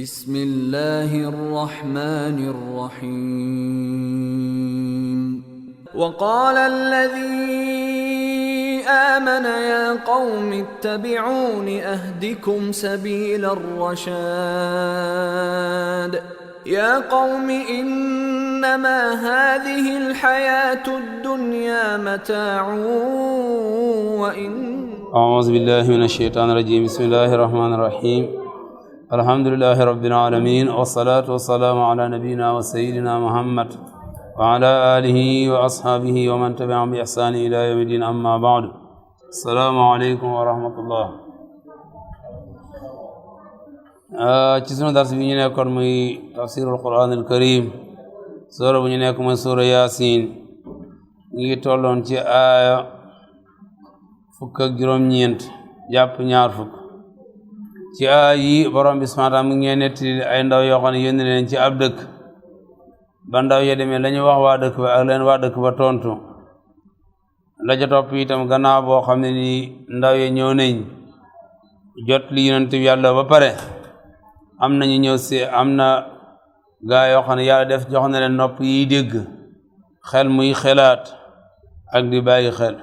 بسم الله الرحمن الرحيم وقال الذي آمن يا قوم اتبعون أهدكم سبيل الرشاد يا قوم إنما هذه الحياة الدنيا متاع وإن أعوذ بالله من الشيطان الرجيم بسم الله الرحمن الرحيم الحمد لله رب العالمين والصلاة والسلام على نبينا وسيدنا محمد وعلى آله وأصحابه ومن تبعهم بإحسان إلى يوم الدين أما بعد السلام عليكم ورحمة الله ci darс bi ñu nekkoon muy tafsirul Qur'an al Karim sura bu ñu nekk mooy sura Yaasin ñu ngi tolloon ci aaya fukk ak juróom-ñeent jàpp ñaar fukk ci aaya yi borom bi subhaanahu wa taala mu ngi nettali ay ndaw yoo xam ne yónni leen ci ab dëkk ba ndaw ya demee la ñu wax waa dëkk ba ak leen waa dëkk ba tontu la ca topp itam gannaaw boo xam ne ni ndaw ya ñëw nañ jot li yonent bi yàlla ba pare am nañu ñëw si am na gaa yoo xam ne yàlla def jox na leen nopp yiy dégg xel muy xelaat ak di bàyyi xel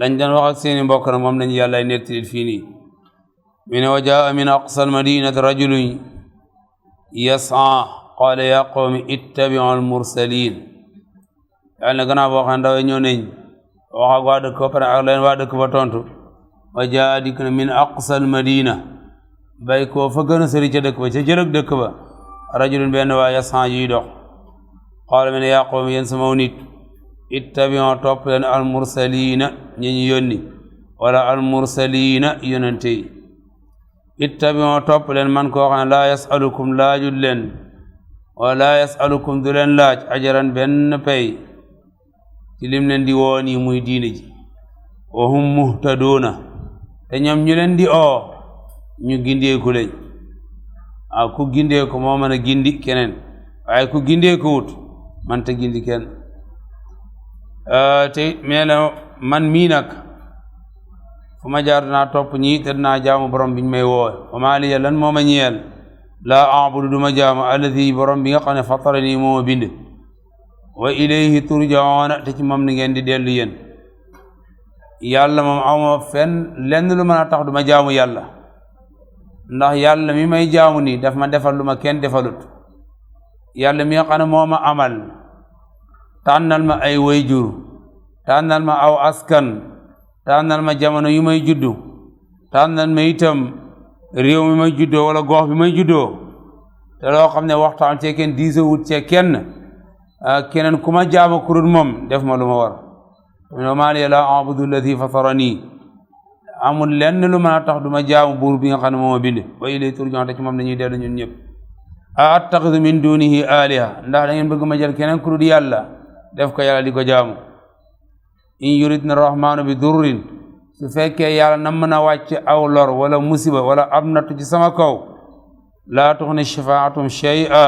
lañ doon wax ak seeni mbokk nag moom lañu yàlla ay nettali fii nii mi ne wa jaa min aqsa almadinati rajulun yas'a qaala ya qawmi ittabi'u almursalin yàlla ne gannaaw boo xam ne ndaw ñëw nañ wax ak waa dëkk ba pare ak leen waa dëkk ba tontu wa jaa dikk na min aqsa almadina bay koo fa gën a sëri ca dëkk ba ca jëlëg dëkk ba rajulun benn waa yas'a yuy dox qaala mi ne ya qawmi yéen sama nit ittabi'u topp leen almursalina ñi ñu yónni wala almursalina yonente yi ittabi'u topp leen man koo xam ne laa yasalukum laajul leen wala laa yasalukum du leen laaj ajaran benn pay ci lim leen di woo nii muy diine ji wa hum muhtaduuna te ñoom ñu leen di oo ñu gindeeku lañ ku gindeeku moo mën a gindi keneen waaye ku gindeeku wut man te gindi kenn te mee la man mii nag fu ma jaar dinaa topp ñii te dinaa jaamu borom biñ may woowe wa maa liya lan moo ma ñeel laa a'budu duma jaamu alladi borom bi nga xam ne fatarani moo ma bind wa ilayhi turja'una te ci moom ni ngeen di dellu yéen yàlla moom awma fenn lenn lu mën a tax duma jaamu yàlla ndax yàlla mi may jaamu nii daf ma defal lu ma kenn defalut yàlla mi nga xam ne moo ma amal tànnal ma ay wayjur tànnal ma aw askan tànnal ma jamono yu may juddu tànnal ma itam réew mi may juddoo wala gox bi may juddoo te loo xam ne waxtaan cee kenn diisoo wut cee keneen ku ma jaama kurut moom def ma lu ma war wa maa liya laa a'budu alladi fatarani amul lenn lu mën a tax du ma jaamu buur bi nga xam ne moo ma bind wa ilayhi turja'un te ci moom dañuy dellu ñun ñëpp a attaxidu min dunihi aliha ndax da ngeen bëgg ma jël keneen kurut yàlla def ko yàlla di ko jaamu in yuridna rahmaanu bi durrin su fekkee yàlla nam mën a wàcc aw lor wala musiba wala ab nattu ci sama kaw laa tuxni shafaatuhum shay'a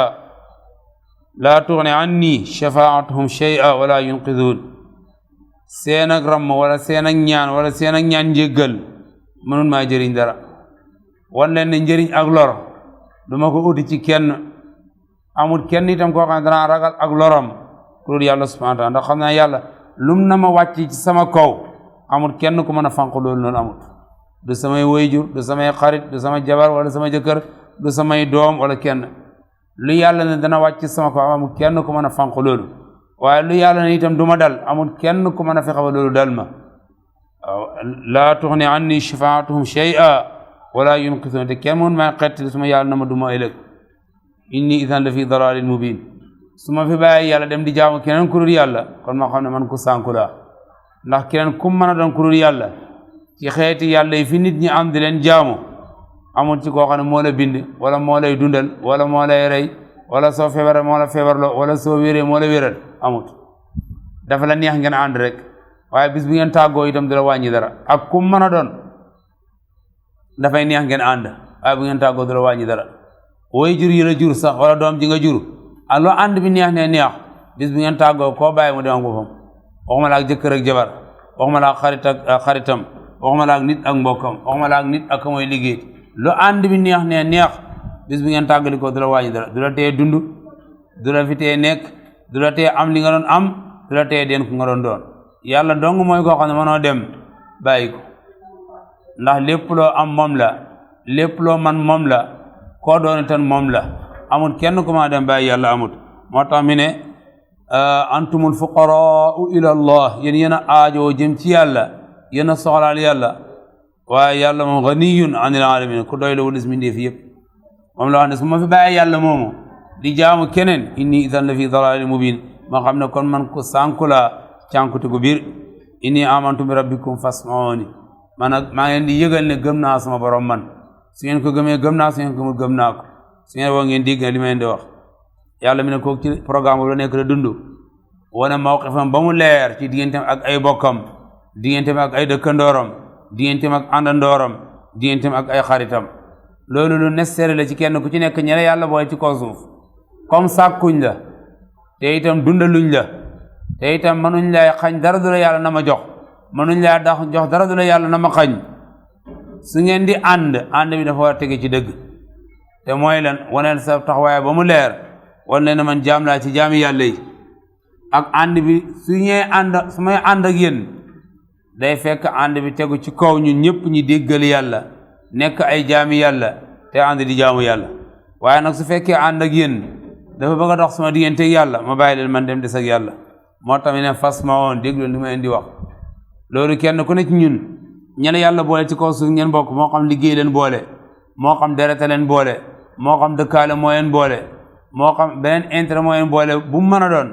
laa tuxni anni shafaatuhum shay'a wala yunqiduun seen ak ramm wala seen ak ñaan wala seen ak ñaan njéggal mënul maa jëriñ dara wan leen ne njëriñ ak lor duma ko uti ci kenn amul kenn itam koo xam ne danaa ragal ak loram ku dul yàlla subhanahu wa taala ndax xam naa yàlla lum na ma wàcc ci sama kaw amul kenn ku mën a fànq loolu noonu amul du samay wayjur du samay xarit du sama jabar wala sama jëkkër du samay doom wala kenn lu yàlla ne dana wàcc ci sama kaw amul kenn ku mën a fànq loolu waaye lu yàlla ne itam du ma dal amul kenn ku mën a fexe ba loolu dal ma laa tuxni anni shafaatuhum shay'a wala yunqisuun te kenn mun maa xettali suma yàlla na ma du ma ëllëg inni idan la fi dalalin mubin su ma fi bàyyi yàlla dem di jaamu keneen ku dul yàlla kon ma xam ne man ku sànku laa ndax keneen ku mën a doon ku dul yàlla ci xeeti yàlla yi fi nit ñi am di leen jaamu amul ci koo xam ne moo la bind wala moo lay dundal wala moo lay rey wala soo feebaree moo la feebarloo wala soo wéree moo la wéral amut dafa la neex ngeen ànd rek waaye bis bu ngeen tàggoo itam du la wàññi dara ak ku mën a doon dafay neex ngeen ànd waaye bu ngeen tàggoo du la wàññi dara way jur yi la jur sax wala doom ji nga jur allo ànd bi neex ne neex bis bu ngeen tàggoo koo bàyyi mu dem ak boppam waxuma la ak jëkkër ak jabar waxuma la ak xarit ak xaritam waxuma la ak nit ak mbokkam waxuma la ak nit ak mooy liggéey lu ànd bi neex ne neex bis bu ngeen tàggali ko du la wàññi dara du la tee dund du la fi tee nekk du la tee am li nga doon am du la tee den ku nga doon doon yàlla dong mooy koo xam ne mënoo dem bàyyi ko ndax lépp loo am moom la lépp loo man moom la koo doon tan moom la amul kenn ku ma dem bàyyi yàlla amut moo tax mi ne antumul fuqaraau ila allah yéen a aajoo jëm ci yàlla yéen a soxlaal yàlla waaye yàlla moom ganiyun anil alamin ku doy la wulis mindeef yëpp moom la wax ne su ma fi bàyyi yàlla moomu di jaamu keneen inni idan la fi dalalin mubin ma xam ne kon man ko sànku la cànkute gu biir inni amantu bi rabbikum fasmaoni man nag maa ngi leen di yëgal ne gëm naa sama borom man su ngeen ko gëmee gëm naa su ngeen ko gëmul gëm naa ko su ngeen woo ngeen dégg li ma leen di wax yàlla mi ne kooku ci programme bu la nekk la dund wane mawqifam ba mu leer ci digganteem ak ay bokkam digganteem ak ay dëkkandooram digganteem ak àndandooram digganteem ak ay xaritam loolu lu nécessaire la ci kenn ku ci nekk ñene yàlla booy ci kaw suuf comme sàkkuñ la te itam dundaluñ la te itam mënuñ lay xañ dara du la yàlla na ma jox mënuñ laa dax jox dara du la yàlla na ma xañ su ngeen di ànd bi dafa war a tege ci dëgg te mooy lan waneel sa taxawaay ba mu leer wan leen man jaam laa ci jaami yàlla yi ak ànd bi su may ànd ak yéen day fekk ànd bi tegu ci kaw ñun ñëpp ñi déggal yàlla nekk ay jaami yàlla te ànd di jaamu yàlla waaye nag su fekkee ànd ak yéen dafa bëgg a dox sama diggante ak yàlla ma bàyyi leen man dem des ak yàlla moo tax ne fas ma woon déglu li ma leen di wax loolu kenn ku ne ci ñun ñene yàlla boole ci kaw suuf ngeen bokk moo xam liggéey leen boole moo xam derete leen boole moo xam dëkkaale moo leen boole moo xam beneen intérêt moo leen boole bu mu mën a doon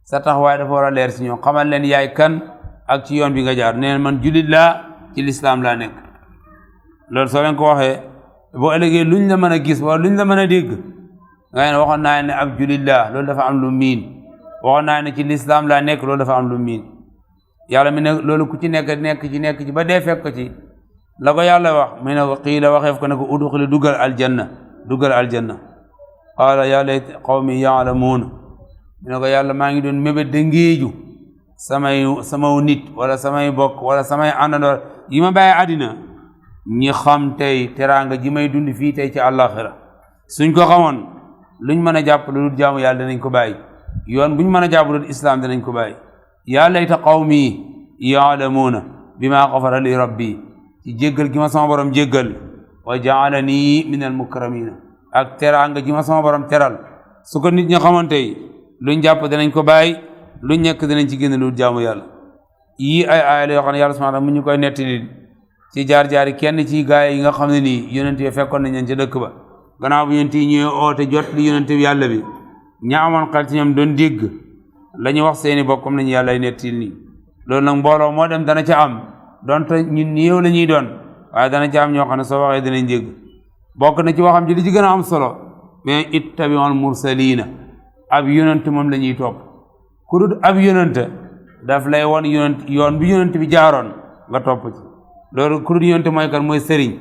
sa taxawaay dafa war a leer si ñoom xamal leen yaay kan ak ci yoon bi nga jaar neen man jullit laa ci lislaam laa nekk loolu soo leen ko waxee boo ëllëgee luñ la mën a gis wala luñ la mën a dégg nga ne waxoon naa ne ab jullit laa loolu dafa am lu miin waxoon naa ne ci lislaam laa nekk loolu dafa am lu miin yàlla mi ne loolu ku ci nekk ci ba dee fekk ko ci la ko yàlla wax mu ne ko qiila waxeef ko ne ko udxuli dugal aljanna qaala yaa layta qawmi yaalamuun mu ne ko yàlla maa ngi doon mébét de ngéeju sama nit wala samay bokk wala samay àndandoor yi ma bàyyi àddina ñi xam tey teraanga ji may dund fii tey ci àllaaxira suñ ko xamoon luñ mën a jàpp lu dul jaamu yàlla danañ ko bàyyi yoon buñ mën a jàpp lu dul islaam danañ ko bàyyi yaa layta qawmi yaalamuuna bimaa xafara li rabbi ci jéggal gi ma sama borom jéggal wa jaalani min al mukramina ak teraanga ji ma sama borom teral su ko nit ñi xamoon tey luñ jàpp danañ ko bàyyi luñ nekk danañ ci génn lu jaamu yàlla yii ay aaya la yoo xam ne yàlla subhaanahu mu ñu koy nettali ci jaar-jaari kenn ci gaay yi nga xam ne nii yonent yi fekkoon nañ leen ca dëkk ba gannaaw bu yonent yi ñëwee oote jot li yonent bi yàlla bi ña amoon xel ci ñoom doon dégg la ñu wax seeni bokk comme nañu yàlla ay nettali nii loolu nag mbooloo moo dem dana ca am donte ñun néew la ñuy doon waaye dana ca am ñoo xam ne soo waxee danañ dégg bokk na ci waxam ji li ci gën a am solo mais ittabi'ul mursaliina ab yonent moom la ñuy topp ku dul ab yonent daf lay won yoon bi yonent bi jaaroon nga topp ci loolu ku dul yonent mooy kan mooy sëriñ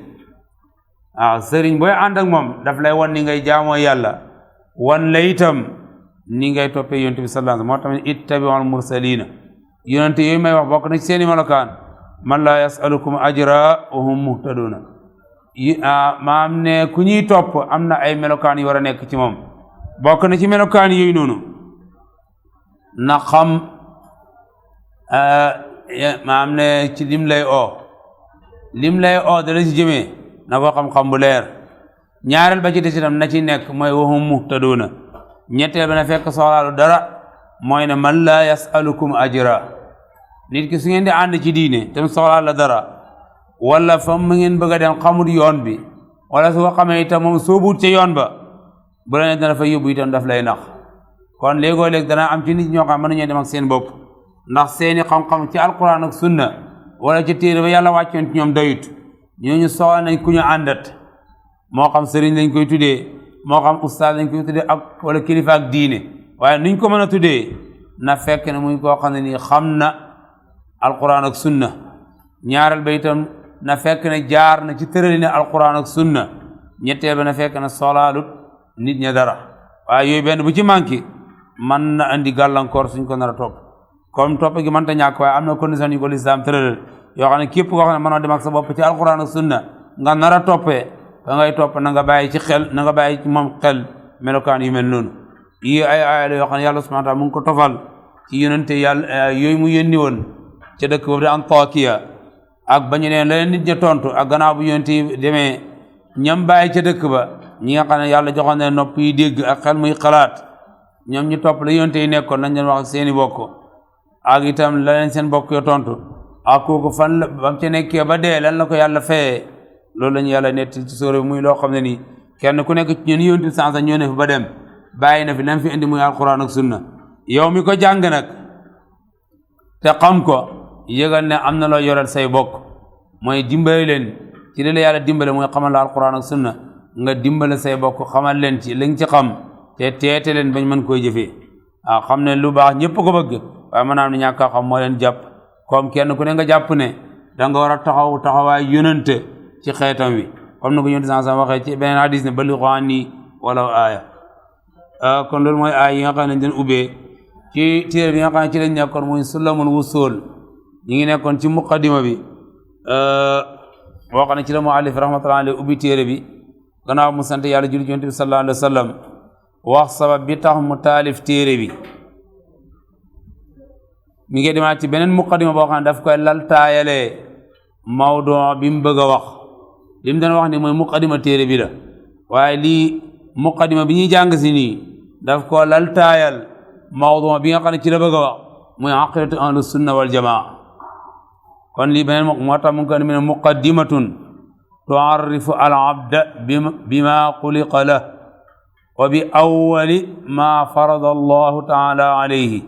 waaw sëriñ booy ànd ak moom daf lay won ni ngay jaamoo yàlla wan la itam ni ngay toppee yonent bi sallallahu alayhi wa sallam moo tax ittabi'ul mursaliina yonent yooyu may wax bokk na ci seeni melokaan man laa yasalukum ajra wa hum muhtaduuna maam ne ku ñuy topp am na ay melokaan yu war a nekk ci moom bokk na ci melokaan yooyu noonu na xam maam ne ci lim lay oo dala ci jëmee na ko xam-xam bu leer ñaareel ba ci des itam na ci nekk mooy wa hum muhtaduuna ñetteel ba na fekk soxlaalu dara mooy ne man laa yasalukum ajra nit ki su ngeen di ànd ci diine tam soxlaal la dara wala fa mu ngeen bëgg a dem xamul yoon bi wala su ko xamee itam moom soobuut ca yoon ba bu la ne dana fa yóbbu itam daf lay nax kon léegoo-léeg dana am ci nit ñoo xam mën nañoo dem ak seen bopp ndax seeni xam-xam ci alquran ak sunna wala ci téere ba yàlla wàccoon ci ñoom doyut ñooñu soxla nañ ku ñu àndat moo xam sëriñ lañ koy tuddee moo xam ustaas lañ koy tuddee ak wala kilifa ak diine waaye nuñ ko mën a tuddee na fekk ne muy koo xam ne nii xam na alquran ak sunna ñaareel ba itam na fekk ne jaar na ci tëraline alquran ak sunna ñetteel ba na fekk ne solaalut nit ña dara waaye yooyu benn bu ci manqué man na andi gàllankoor suñ ko nar a topp comme topp gi mënta ñàkk waaye am na condition yu ko lislaam tëralal yoo xam ne képp koo xam ne mënoo dem ak sa bopp ci alquran ak sunna nga nar a toppee ka ngay topp na nga bàyyi ci xel na nga bàyyi ci moom xel melokaan yu mel noonu yi ay aaya yoo xam ne yàlla subhanahu wa ta'ala mu ngi ko tofal ci yonente yàlla yooyu mu yónni woon ca dëkk boobu di Antakiya ak bañu ne la nit ña tontu ak gannaaw bu yonente yi demee ñam bàyyi ca dëkk ba ñi nga xam ne yàlla joxoon ne nopp yi dégg ak xel muy xalaat ñoom ñu topp la yonente yi nekkoon nañ leen wax seeni bokk ak itam la leen seen bokk yo tontu ak kooku fan la bam ca nekkee ba dee lan la ko yàlla fayee loolu la ñu yàlla nett ci sóore bi muy loo xam ne nii kenn ku nekk ci ñun yonente sansa ñoo ne fi ba dem bàyyi na fi lam fi indi muy alquran ak sunna yow mi ko jàng nag te xam ko yëgal ne am na loo yoral say bokk mooy dimbale leen ci li la yàlla dimbale mooy xamal la alquran ak sunna nga dimbale say bokk xamal leen ci li nga ci xam te teete leen bañ mën koy jëfee waaw xam ne lu baax ñëpp ko bëgg waaye maanaam ne ñàkk a xam moo leen jàpp comme kenn ku ne nga jàpp ne da nga war a taxawaay yonante ci xeetam wi comme na ko yonente sa waxee ci beneen hadis ne ballighu anni walaw aaya kon loolu mooy aay yi nga xam ne dañ ubbee ci téere bi nga xam ne ci lañ nekkoon muy Sulamul Wusul ñi ngi nekkoon ci muqaddima bi boo xam ne ci la muallif rahmatullahi alayhi ubbi téere bi gannaaw mu sant yàlla julli ci yonent bi sallallahu alayhi wa sallam wax sabab bi tax mu taalif téere bi mi ngi demaat ci beneen muqaddima boo xam ne daf koy laltaayalee mawdu bi mu bëgg a wax li mu doon wax ni mooy muqaddima téere bi la waaye lii muqaddima bi ñuy jàng si nii daf ko laltaayal mawdu bi nga xam ne ci la bëgg a wax muy aqidatu ahlu sunna wal jamaa kon lii beneen moo tax mu ngi ko ne muqaddimatun tuarrifu al abda bima xuliqa lah wa bi awwali ma farada allahu taala alayhi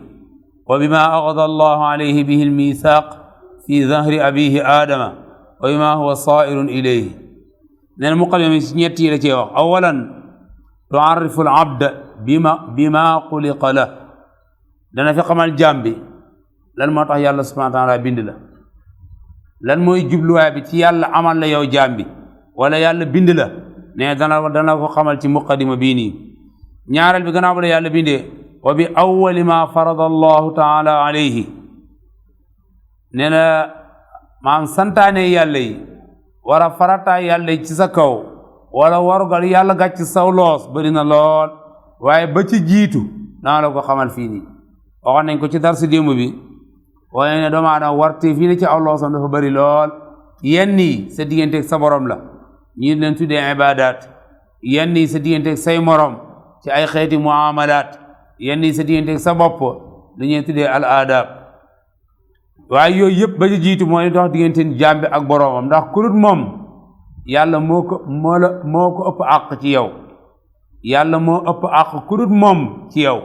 wa bima axada allahu alayhi bihi almithaq fi dahri abihi adama wa bima huwa sairun ilayhi neen muqaddima mi si ñett yi la cee wax awalan tuarrifu al abda bima xuliqa lah dana fi xamal jaam bi lan moo tax yàlla subhanahu wa taala bind la lan mooy jubluwaay bi ci yàlla amal la yow jaam bi wala yàlla bind la ne dana ko xamal ci muqaddima bii nii ñaareel bi gannaaw ba la yàlla bindee wa bi awwali ma farada allahu taala alayhi nee na maam santaane yàlla yi wara farata yàlla yi ci sa kaw wala warugal yàlla gàcc saw loos bëri na lool waaye ba ci jiitu naa la ko xamal fii nii waxoon nañ ko ci darsu démb bi waaye ne doomu aadama warte fii ne ci aw loosam dafa bëri lool yenn yi sa digganteeg sa borom la ñii leen tuddee ibadat yenn yi sa digganteeg say morom ci ay xeeti muamalat yenn yi sa digganteeg sa bopp lu ñuy tuddee al adab waaye yooyu yëpp ba ci jiitu mooy dox diggante jaam bi ak boromam ndax kurut moom yàlla moo ko ëpp àq ci yow yàlla moo ëpp àq kurut moom ci yow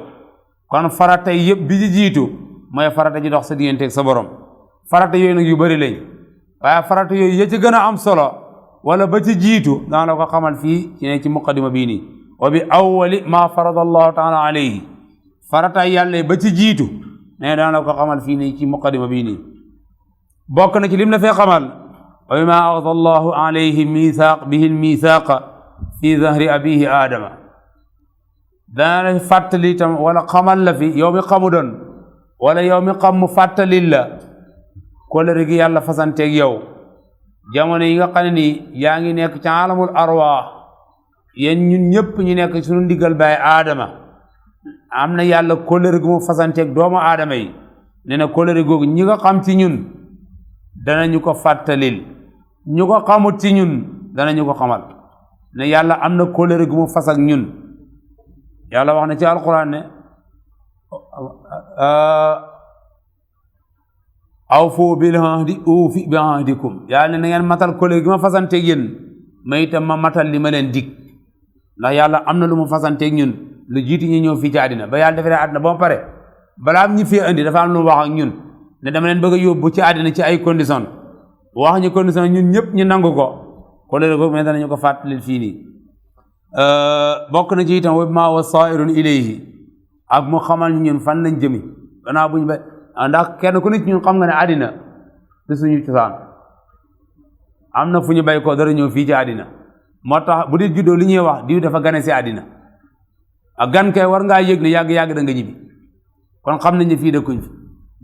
kon farata yëpp bi ci jiitu mooy farata ji dox sa digganteeg sa borom farata yooyu nag yu bëri lañ waaye farata yooyu ya ci gën a am solo wala ba ci jiitu daan la ko xamal fii ci ne ci muqaddima bii nii wa bi awwali ma farada allahu taala alayhi farata yàlla ba ci jiitu ne daan la ko xamal fii nii ci muqaddima bii nii bokk na ci lim la fee xamal wa bima axada allahu alayhi bihi almithaqa fi dahri abihi adama dana la fàttali tam wala xamal la fi yow mi xamu doon wala yow mi xam mu fàttalil la kóllëre gi yàlla fasanteeg yow jamono yi nga xam ne nii yaa ngi nekk ci alamul arwaax yéen ñun ñëpp ñu nekk suñu ndigal baay aadama am na yàlla kóllëre gu mu fasanteeg doomu aadama yi nee na kóllëre googu ñi nga xam ci ñun danañu ko fàttalil ñu ko xamut ci ñun danañu ko xamal ne yàlla am na kóllëre gu mu fas ak ñun yàlla wax na ci alquran ne awfu bil ahdi uufi bi ahdikum yàlla ne na ngeen matal kóllëre gi ma fasanteeg yéen ma itam ma matal li ma leen dig ndax yàlla am na lu mu fasanteeg ñun lu jiitu ñu ñëw fii ci àddina ba yàlla defee àddina ba mu pare balaa ñu fee andi dafa am lu mu wax ak ñun ne dama leen bëgg a yóbbu ci àddina ci ay condition wax ñu condition ñun ñëpp ñu nangu ko kóllëre googu mais danañu ko fàttalil fii nii bokk na ci itam wa maa huwa saa'irun ilayhi ak mu xamal ñun fan lañ jëmi gannaaw buñu ba ndax kenn ku ne ci ñun xam nga ne àddina du suñu cosaan am na fu ñu bay ko dara ñëw fii ci àddina moo tax bu dee juddoo li ñuy wax diw dafa gane si àddina ak gan kay war ngaa yëg ne yàgg-yàgg da nga ñibbi kon xam nañ ne fii dëkkuñ fi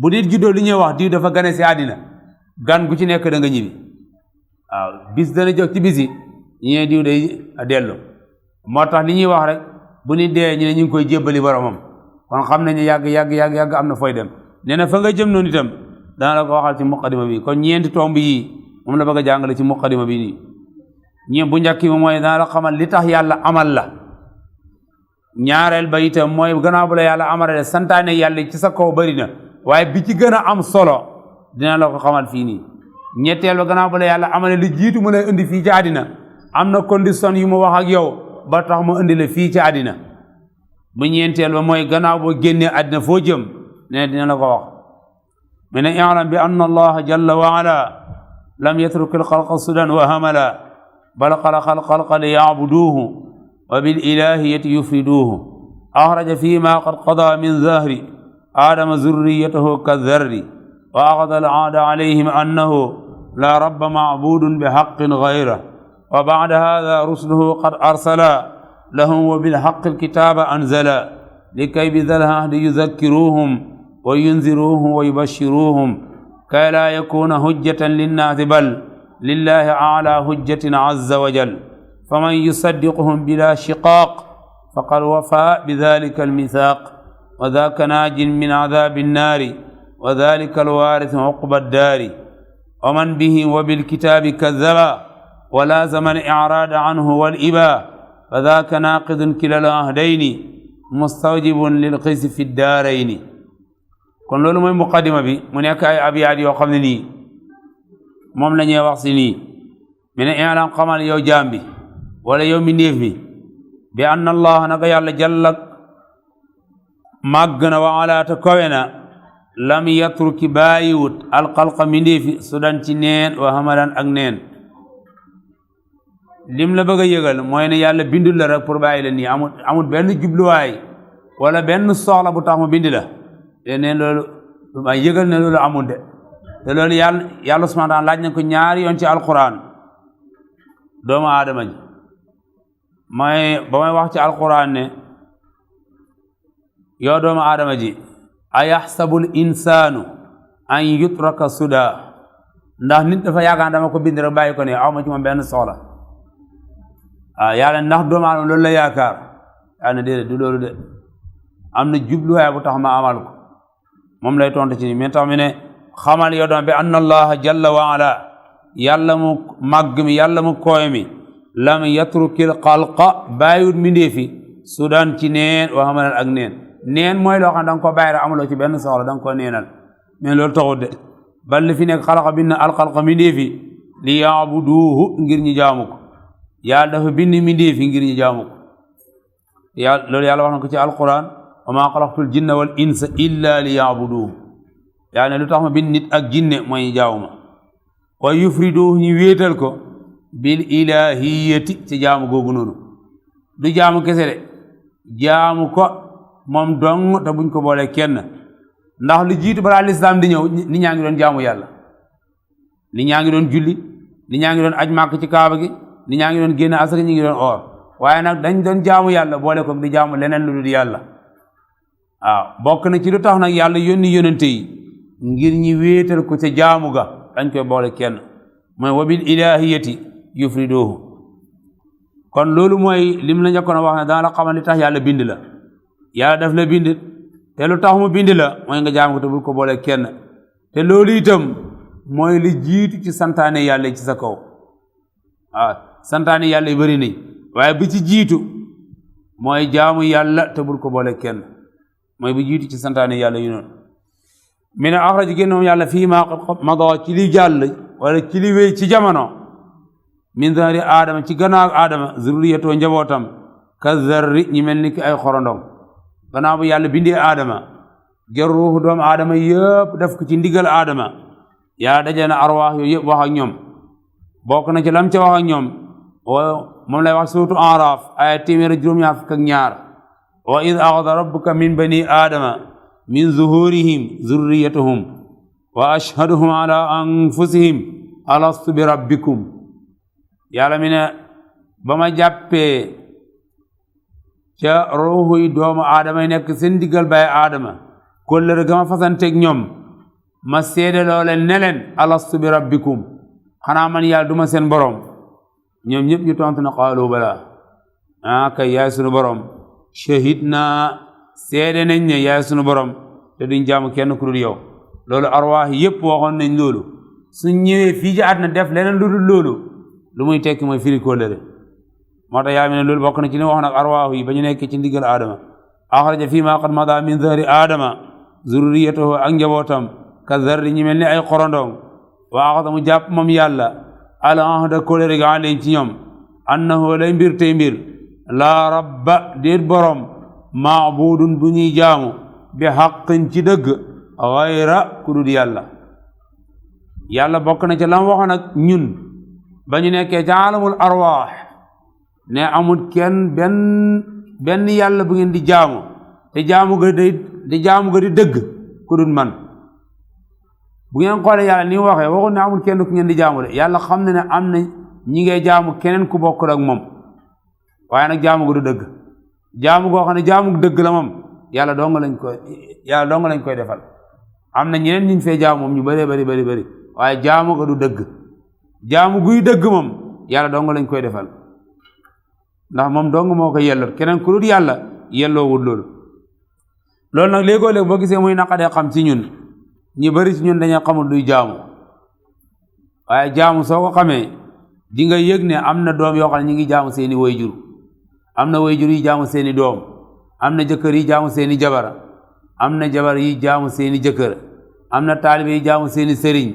bu dee juddoo li ñuy wax diw dafa gane si àddina gan gu ci nekk da nga ñibbi waaw bis dana jóg ci bis yi ñee diw day dellu moo tax li ñuy wax rek bu ni dee ñu ne ñu ngi koy jébbali boromam kon xam nañu yàgg am na fooy dem nee na fa nga jëm noonu itam dana la ko waxal ci muqaddima bi kon ñeenti tomb yi moom la bëgg a jàngale ci muqaddima bi nii ñeent bu njëkk bi mooy dana la xamal li tax yàlla amal la ñaareel ba itam mooy gannaaw bu la yàlla amale santaane yàlla ci sa kaw bari na waaye bi ci gën a am solo dina la ko xamal fii nii ñetteel ba gannaaw bu la yàlla amale li jiitu mu lay indi fii ci àddina am na condition yu mu wax ak yow ba tax mu indi la fii ci àddina bu ñeenteel ba mooy gannaaw boo génnee àddina foo jëm ne dina la ko wax mu ne i'lam bi anna allaha jalla wa ala lam yatruk alxalqa sudan wa hamala bal xalaqa alxalqa li yacbuduuhu wa bil ilahiyati yufriduuhu axraja fima qad qada min zahri aadama zurriyatahu kadharri wa axada alcaada alayhim annahu la rabba macbudun bixaqin gayra wa bacda hada rusuluhu qad arsala lahum wa bilxaqi alkitaba anzala likay bida alahdi yuzakkiruuhum wa yunziruuhum wa yubashiruuhum kay laa yakuna hujjatan linnaasi bal lillahi ala hujjatin azza wa jal faman yusaddiquhum bila shiqaaq faqad wafa bidalika almithaaq wa daaka naajin min adaabi nnaari wa dalika alwaarisu uqba addaari wa man bihi wa bilkitaabi kadaba wa laazama al-i'raada anhu wal-ibaa fa daaka naaqidun kila al-ahdayni mustawjibun lilxisi fi ddaarayni kon loolu mooy muqaddima bi mu nekk ay abiyaat yoo xam ne nii moom la ñuy wax si nii mi ne i'laam xamal yow jaam bi wala yow mbindéef bi bi anna allah naka yàlla jalla màgg na wa alaata kawe na lam yatruki bàyyiwut alxalqa mbindéefi sudan ci neen wa hamalan ak neen lim la bëgg a yëgal mooy ne yàlla bindul la rek pour bàyyi la nii amul benn jubluwaay wala benn soxla bu tax mu bind la te neen loolu ma yëgal ne loolu amul de te loolu yàlla subhaanahu wa taala laaj na ko ñaari yoon ci alquran doomu aadama ji ba may wax ci alquran ne yow doomu aadama ji ayaxsabul insaanu an yutraka suda ndax nit dafa yaakaar dama ko bind rek bàyyi ko ne aw ma ci moom benn soxla yàlla ndax doomu aadama loolu la yaakaar yàlla ne déedéet du loolu de am na jubluwaay bu tax ma amal ko moom lay tontu ci ni mais tax mi ne xamal yow doom bi anna allaha jalla wa ala yàlla mu màgg mi yàlla mu kooy mi lam yatrukil xalqa bàyyiwut mbindeefi sudan ci neen wa hamalan ak neen mooy loo xam ne da nga ko bàyyi rek amuloo ci benn soxla da nga ko neenal mais loolu taxut de bal li fi nekk xalaqa bind na alxalqa mbindeefi li yaabuduuhu ngir ñu jaamu ko yàlla dafa bind mbindeefi ngir ñu jaamu ko loolu yàlla wax na ko ci alquran wa maa xalaqtul jinna wal insa illa li yaabuduuhu yàlla ne lu tax ma bind nit ak jinne mooy ñu jaamu ma wa yufriduuhu ñu wéetal ko bil ilahiyati ci jaamu googu noonu du jaamu kese de jaamu ko moom dong te buñ ko boole kenn ndax lu jiitu balaa lislaam di ñëw nit ñaa ngi doon jaamu yàlla nit ñaa ngi doon julli nit ñaa ngi doon aj màkk ci kaaba gi nit ñaa ngi doon génn asaka ñi ngi doon oor waaye nag dañ doon jaamu yàlla boole ko di jaamu leneen lu dul yàlla waaw bokk na ci lu tax nag yàlla yónni yónente yi ngir ñi wéetal ko ca jaamu ga dañ koy boole kenn mooy wabil ilahiyati yufriduhu kon loolu mooy lim la njëkkoon a wax ne dana la xamal li tax yàlla bind la yàlla daf la bind te lu tax mu bind la mooy nga jaamu ko te bul ko boole kenn te loolu itam mooy li jiitu ci santaane yàlla ci sa kaw waaw santaane yàlla yu bëri nañ waaye bi ci jiitu mooy jaamu yàlla te bul ko boole kenn mooy bu jiitu ci santaane yàlla yu noonu mi ne axraj génn moom yàlla fii maa mada ci li jàll wala ci li wéy ci jamono min zahri aadama ci gannaaw aadama zurriyatoo njabootam ka zarri ñi mel ni ki ay xorondom gannaaw bu yàlla bindee aadama jël ruuxu doomu aadama yëpp def ko ci ndigal aadama yàlla dajee na arwaax yooyu yëpp wax ak ñoom bokk na ci lam ca wax ak ñoom moom lay wax suuratu Araaf ay téeméer juróom-ñaar fukk ak ñaar wa id axada rabbuka min bani aadama min zuhurihim zurriyatahum wa ashhaduhum ala anfusihim alastu bi rabbikum yàlla mi ne ba ma jàppee ca ruuxu yi doomu aadama yi nekk seen diggal bay aadama kóllëre ga ma fasanteeg ñoom ma seede loo leen ne leen alastu bi rabbikum xanaa man yàlla duma seen borom ñoom ñëpp ñu tontu na qaalu bala kay yaay sunu borom shahidna seede nañ ne yaay sunu borom te duñ jaamu kenn ku dul yow loolu arwaax yëpp waxoon nañ loolu suñ ñëwee fii ci àddina def leneen lu dul loolu lu muy tekki mooy firi kóllëre moo tax yaa mi ne loolu bokk na ci li wax nag arwaax yi ba ñu nekk ci ndigal aadama axraja fii maa qad mada min zahri aadama zurriyatahu ak njabootam ka zarri ñi mel ni ay xorondong wa axada mu jàpp moom yàlla al ahda kóllëre ga leen ci ñoom annahu lay mbir tey mbir laa rabba déet borom maabudun bu ñuy jaamu bi xaqin ci dëgg xayra ku dul yàlla yàlla bokk na ci lam waxoon ak ñun ba ñu nekkee ca alamul arwaax ne amul kenn benn yàlla bu ngeen di jaamu te jaamu ga di dëgg ku dul man bu ngeen xoolee yàlla ni waxee waxul ne amul kenn ku ngeen di jaamu de yàlla xam ne am na ñi ngay jaamu keneen ku bokkul ak moom waaye nag jaamu ga du dëgg jaamu goo xam ne jaamu dëgg la moom yàlla dong lañ koy defal am na ñeneen ñu fee jaamu moom ñu bari waaye jaamu ga du dëgg jaamu guy dëgg moom yàlla dong lañ koy defal ndax moom dong moo ko yelloot keneen ku dul yàlla yelloowul loolu nag léegoo-léeg boo gisee muy naqadee xam ci ñun ñu bari ci ñun dañoo xamul luy jaamu waaye jaamu soo ko xamee di nga yëg ne am na doom yoo xam ne ñu ngi jaamu seeni wayjur am na wayjur yi jaamu seeni doom am na jëkkër yi jaamu seeni jabar am na jabar yi jaamu seeni jëkkër am na taalibe yi jaamu seeni sëriñ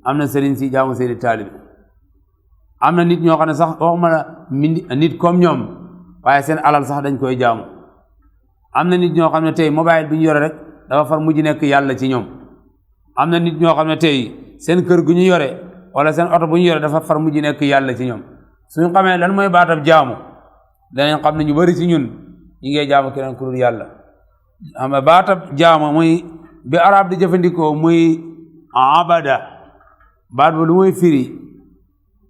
am na sëriñ si jaamu seeni taalibe am na nit ñoo xam ne sax waxuma la nit comme ñoom waaye seen alal sax dañ koy jaamu am na nit ñoo xam ne tey mobile bi ñu yore rek dafa far mujj nekk yàlla ci ñoom am na nit ñoo xam ne tey seen kër gu ñu yore wala seen oto bu ñu yore dafa far mujj nekk yàlla ci ñoom suñu xamee lan mooy baatab jaamu danañ xam ne ñu bari ci ñun ñi ngay jaamu keneen ku dul yàlla xam nga baatab jaamu muy bi arab di jëfandikoo muy abada baat ba lu muy firi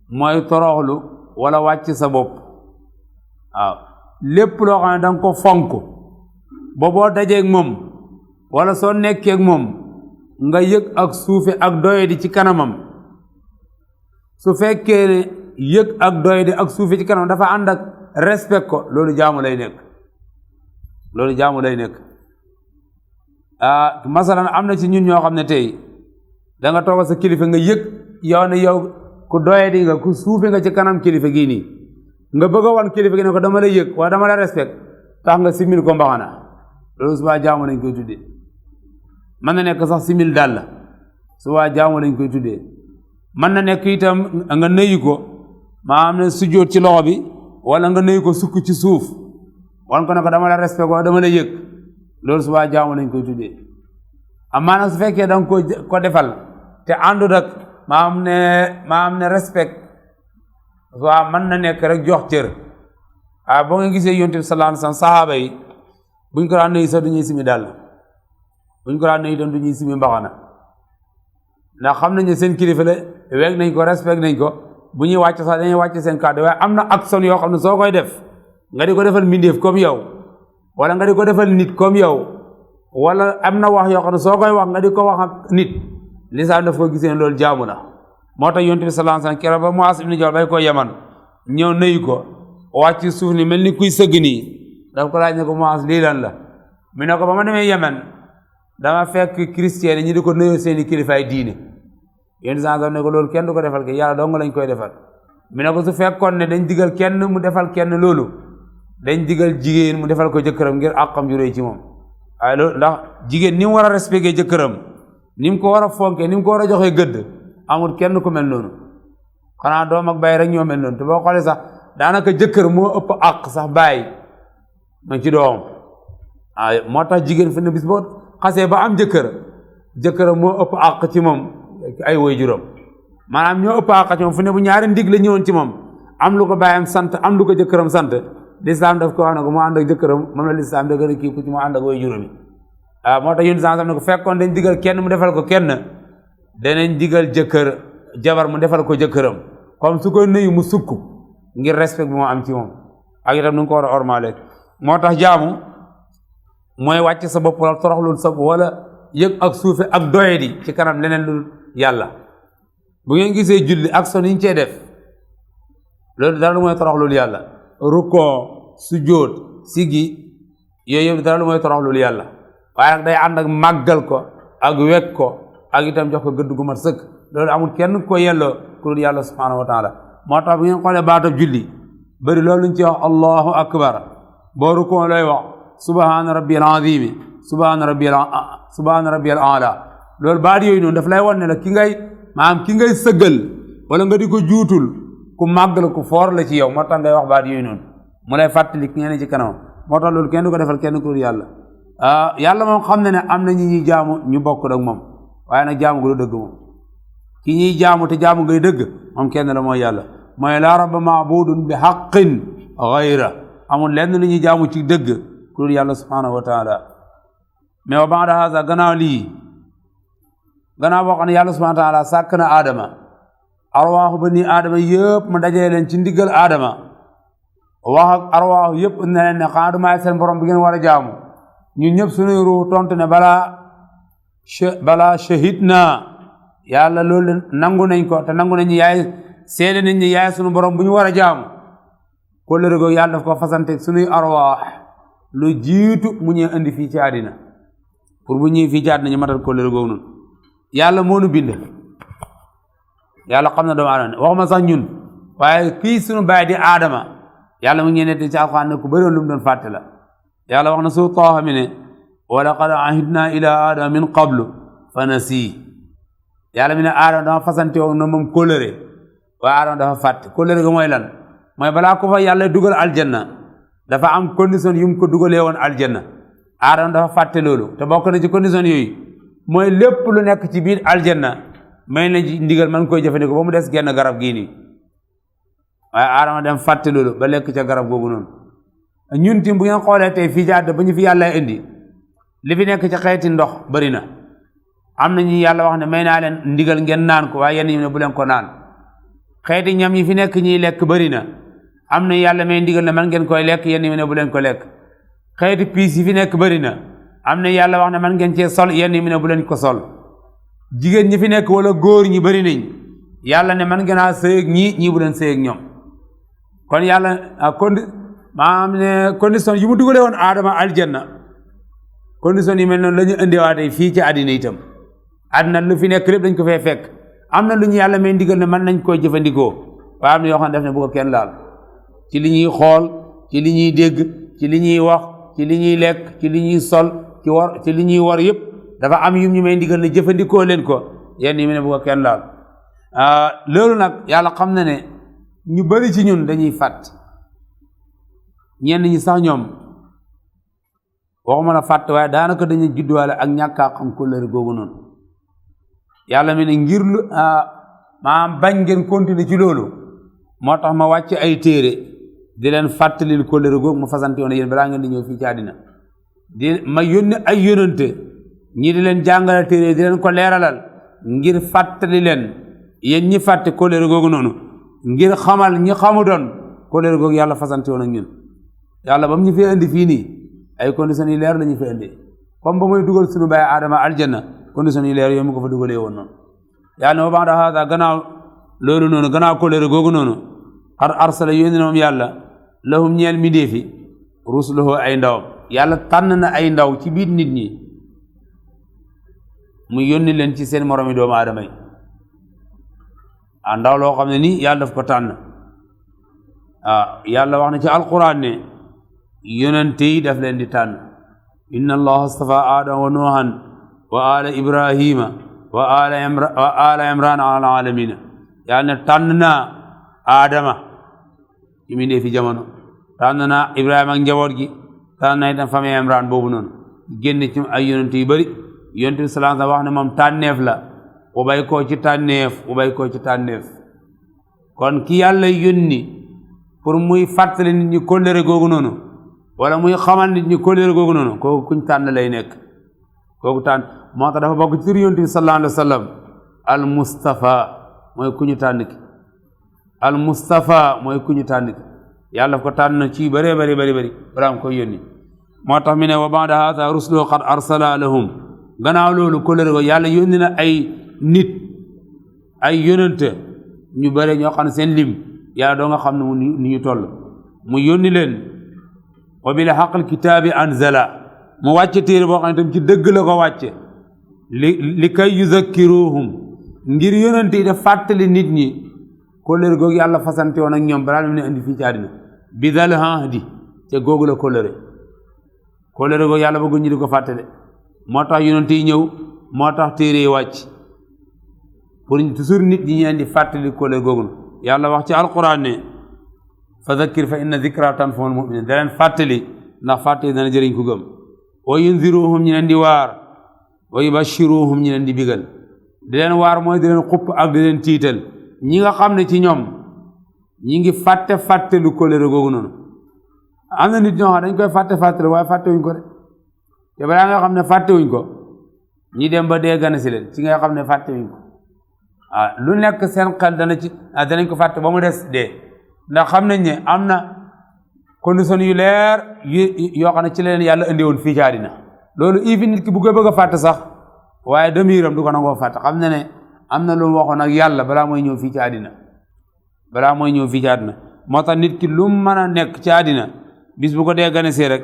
mooy toroxlu wala wàcc sa bopp waaw lépp loo xam ne danga ko fonk ba boo dajeeg moom wala soo nekkeeg moom nga yëg ak suufe ak doyadi ci kanamam su fekkee ne yëg ak doyadi ak suufe ci kanamam dafa ànd ak respect ko loolu jaamu lay nekk masalan am na ci ñun ñoo xam ne tey da nga toog sa kilifa nga yëg yow ne yow ku doyadi nga ku suufe nga ci kanam kilifa gii nii nga bëgg a wan kilifa gi ne ko dama la yëg wala dama la respect tax nga simil ko mbaxana loolu subaa jaamu lañ koy tuddee mën na nekk sax simil dàll subaa jaamu lañ koy tuddee mën na nekk itam nga nëyu ko maa am ne sujjóot ci loxo bi wala nga nëyu ko sukk ci suuf wan ko ne ko dama la respect wala dama la yëg loolu subaa jaamu lañ koy tuddee amaa nag su fekkee da nga ko defal te àndut ak maa am ne respect waaw mën na nekk rek jox cër boo nga gisee yonent bi sallallahu alayhi wasallam sahaaba yi buñ ko daan nuyu sax du ñuy simi dàll buñ ko daan nuyu itam du ñuy simi mbaxana ndax xam nañ ne seen kilifa la weeg nañ ko respect nañ ko bu ñuy wàcc sax dañuy wàcc seen kàddu waaye am na action yoo xam ne soo koy def nga di ko defal mbindeef comme yow wala nga di ko defal nit comme yow wala am na wax yoo xam ne soo koy wax nga di ko wax ak nit lislaam daf ko gisee loolu jaamu na moo tax yonent bi sallallahu alayhi wasallam keroog ba Muaaz ibn Jabal bay ko Yaman ñëw nuyu ko wàcc suuf ni mel ni kuy sëgg nii daf ko laaj ne ko Muaaz lii lan la mu ne ko ba ma demee Yaman dama fekk chrétien ñi di ko nuyoo seeni kilifaay diine yonent sallallahu ne ko loolu kenn du ko defal ke yàlla dong lañ koy defal mu ne ko su fekkoon ne dañ digal kenn mu defal kenn loolu dañ digal jigéen mu defal ko jëkkëram ngir àqam ju réy ci moom waaye loolu ndax jigéen ni mu war a respecté jëkkëram ni mu ko war a fonke ni mu ko war a joxee gëdd amul kenn ku mel noonu xanaa doom ak baay rek ñoo mel noonu te boo xoolee sax daanaka jëkkër moo ëpp àq sax baay ma ci doom moo tax jigéen fi ne bis boo xasee ba am jëkkëram moo ëpp àq ci moom ay waajuram maanaam ñoo ëpp àq ci moom fu ne bu ñaari ndig la ñëwoon ci moom am lu ko baayam sant am lu ko jëkkëram sant lislaam daf ko wax ne ko mu ànd ak jëkkëram moom la lislaam da gën a kii ku ci mu ànd ak waajuram yi moo tax yéen sax ne ko fekkoon dañ digal kenn mu defal ko kenn danañ digal jabar mu defal ko jëkkëram comme su koy nuyu mu sukk ngir respect bi moo am ci moom ak itam nu nga ko war a ormaale moo tax jaamu mooy wàcc sa bopp wala toroxlul sa wala yëg ak suufe ak doyadi ci kanam leneen lu yàlla bu ngeen gisee julli ak son yi ñu cee def loolu dara lu mooy toroxlul yàlla rukkoo sujjóot sigi yooyu yëpp dara lu mooy toroxlul yàlla waaye nag day ànd ak màggal ko ak wekk ko ak itam jox ko gëdd gu mat sëkk loolu amul kenn ko yelloo ku dul yàlla subhanahu wa taala moo tax bu ngeen xoolee baatab julli bëri loolu luñ ci wax allahu akbar boo rukkoo looy wax subhana rabbiyal azimi subhana rabbiyal ala loolu baat yooyu noonu daf lay wan ne la ki ngay sëggal wala nga di ko juutul ku màgg la ku foor la ci yow moo tax ngay wax baat yooyu noonu mu lay fàttali ki ngeen ci kanam moo tax loolu kenn du ko defal kenn ku dul yàlla yàlla moom xam ne am na ñuy jaamu ñu bokk ak moom waaye nag jaamu gu du dëgg moom ki ñuy jaamu te jaamu ngay dëgg moom kenn la mooy yàlla mooy laa rabba maabudun bi haqqin gayra amul lenn lu ñuy jaamu ci dëgg ku dul yàlla subhanahu wa taala mais wa baada haza gannaaw boo xam ne yàlla subhanahu wa taala sàkk na aadama arwaaxu ba nii aadama yëpp ma dajee leen ci ndigal aadama wax ak arwaaxu yëpp ne leen ne xanaa du maay seen borom bi ngeen war a jaamu ñun ñëpp suñuy ruux tontu ne balaa shahid naa yàlla loolu nangu nañ ko te nangu nañ yaay seede nañ ne yaay suñu borom bu ñu war a jaamu kóllëre googu yàlla daf ko fasante suñuy arwaax lu jiitu mu ñëw indi fii ci àddina pour bu ñëwee fii ci àddina ñu matal kóllëre googu noonu yàlla moo nu bind yàlla xam na doomu aadama waxuma sax ñun waaye kii suñu baay di aadama yàlla mu ngi nett ci alxuraan ne ku bëri lu mu doon fàtte la yàlla wax na su Taaha mi ne wa laqad ahidna ila aadama min qablu fa nasi yàlla mi ne aadama dafa fasante woon na moom kóllëre waaye aadama dafa fàtte kóllëre ga mooy lan mooy balaa ko fa yàlla dugal aljanna dafa am condition yu mu ko dugalee woon aljanna aadama dafa fàtte loolu te bokk na ci condition yooyu mooy lépp lu nekk ci biir aljanna may na ci ndigal man koy jëfandikoo ba mu des genn garab gii nii waaye aadama dem fàtte loolu ba lekk ca garab googu noonu ñun tim bu ngeen xoolee tey fii ci àddina ba ñu fi yàlla indi li fi nekk ci xeeti ndox bëri na am na ñu yàlla wax ne may naa leen ndigal ngeen naan ko waaye yenn yi ne bu leen ko naan xeeti ñam yi fi nekk ñiy lekk bëri na am na yàlla may ndigal ne man ngeen koy lekk yenn yi ne bu leen ko lekk xeeti piis yi fi nekk bëri na am na yàlla wax ne man ngeen cee sol yenn yi ne bu leen ko sol jigéen ñi fi nekk wala góor ñi bëri nañ yàlla ne man ngeen a sëy ak ñii bu leen sëy ak ñoom kon yàlla maanaam ne condition yi mu dugalee woon aadama aljanna condition yi mel noonu la ñu indiwaatee fii ci àddina itam àddina lu fi nekk lépp dañ ko fee fekk am na lu ñu yàlla may ndigal ne mën nañ koy jëfandikoo waaye am na yoo xam ne def ne bu ko kenn laal ci li ñuy xool ci li ñuy dégg ci li ñuy wax ci li ñuy lekk ci li ñuy sol ci li ñuy war yëpp dafa am yu ñu may ndigal ne jëfandikoo leen ko yenn yi mu ne bu ko kenn laal loolu nag yàlla xam na ne ñu bari ci ñun dañuy fàtt ñenn ñi sax ñoom waxuma la fàtt waaye daanaka dañuy judduwaale ak ñàkkaa xam kóllëre googu noonu yàlla mi ne ngir lu maanaam bañ ngeen continuer ci loolu moo tax ma wàcc ay téere di leen fàttalil kóllëre googu ma fasante woon yéen balaa ngeen di ñëw fii ci àddina di ma yónni ay yónante ñii di leen jàngalal téere di leen ko leeralal ngir fàttali leen yéen ñi fàtte kóllëre googu noonu ngir xamal ñi xamu doon kóllëre googu yàlla fasante woon ak ñun yàlla ba mu ñu fi indi fii nii ay conditions yi leer la ñu fi indi comme ba muy dugal suñu baay aadama aljanna conditions yi leer yooyu mu ko fa dugalee woon noonu yàlla ne wa ba'da haada gannaaw loolu noonu gannaaw kóllëre googu noonu xar arsala yónni na moom yàlla lahum ñeel mindéefi rusulahu ay ndawam yàlla tànn na ay ndaw ci biir nit ñi mu yónni leen ci seen moromi doomu aadama yi ndaw loo xam ne nii yàlla daf ko tànn yàlla wax na ci alquran ne yonente yi daf leen di tànn inna allaha astafa aadama wa nuuhan wa ala ibrahima wa ala imran ala alamina yàlla ne tànn naa aadama ci mi ndee fi jamono tànn naa ibrahima ak njaboot gi tànn naa itam famille imran boobu noonu génn ci ay yonente yu bëri yonente bi salaam wax ne moom tànneef la ubay koo ci tànneef kon ki yàlla yónni pour muy fàttali nit ñi kóllëre googu noonu wala muy xamal nit ñi kóllëre googu noonu kooku kuñ tànn lay nekk kooku tànn moo tax dafa bokk ci tur yonent bi sallallahu alayhi wa sallam al mustafa mooy ku ñu tànn ki al mustafa mooy ku ñu tànn ki yàlla daf ko tànn ci bëree bëri baraam koy yónni moo tax mi ne wa ba'da haadha rusulu qad arsala lahum gannaaw loolu kóllëre googu yàlla yónni na ay nit ay yonent ñu bëri ñoo xam ne seen lim yàlla doo nga xam ne ni ñu toll mu yónni leen wa bil haqqil kitaabi anzala mu wàcce téere boo xam ne tam ci dëgg la ko wàcce li kay yuzakkiruhum ngir yonent yi def fàttali nit ñi kóllëre googu yàlla fasante woon ak ñoom balaa ne indi fii ci àddina bi dal ahdi te googu la kóllëre googu yàlla bëgg ñu di ko fàttale moo tax yonent yi ñëw moo tax téere yi wàcc pour toujours nit ñi leen di fàttali kóllëre googu yàlla wax ci alquran ne fa zakkir fa inna zikra tanfa'ul mu'minin da leen fàttali ndax fàttali dana jëriñ ku gëm wa yunziruhum ñi leen di waar wa yubashiruhum ñi leen di bigal di leen waar mooy di leen xupp ak di leen tiital ñi nga xam ne ci ñoom ñi ngi fàttelu kóllëre googu noonu am na nit ñoo xam dañ koy fàttelu waaye fàttewuñ ko de te balaa nga xam ne fàttewuñ ko ñi dem ba dee gane si leen ci nga xam ne fàttewuñ ko lu nekk seen xel danañ ko fàtte ba mu des dee ndax xam nañ ne am na condition yu leer yoo xam ne ci leen yàlla indi woon fii ci àddina loolu ifi nit ki bu koy bëgg a fàtte sax waaye demiram du ko nangoo fàtte xam na ne am na lu mu waxoon ak yàlla balaa mooy ñëw fii ci àddina moo tax nit ki lu mu mën a nekk ci àddina bis bu ko dee gane see rek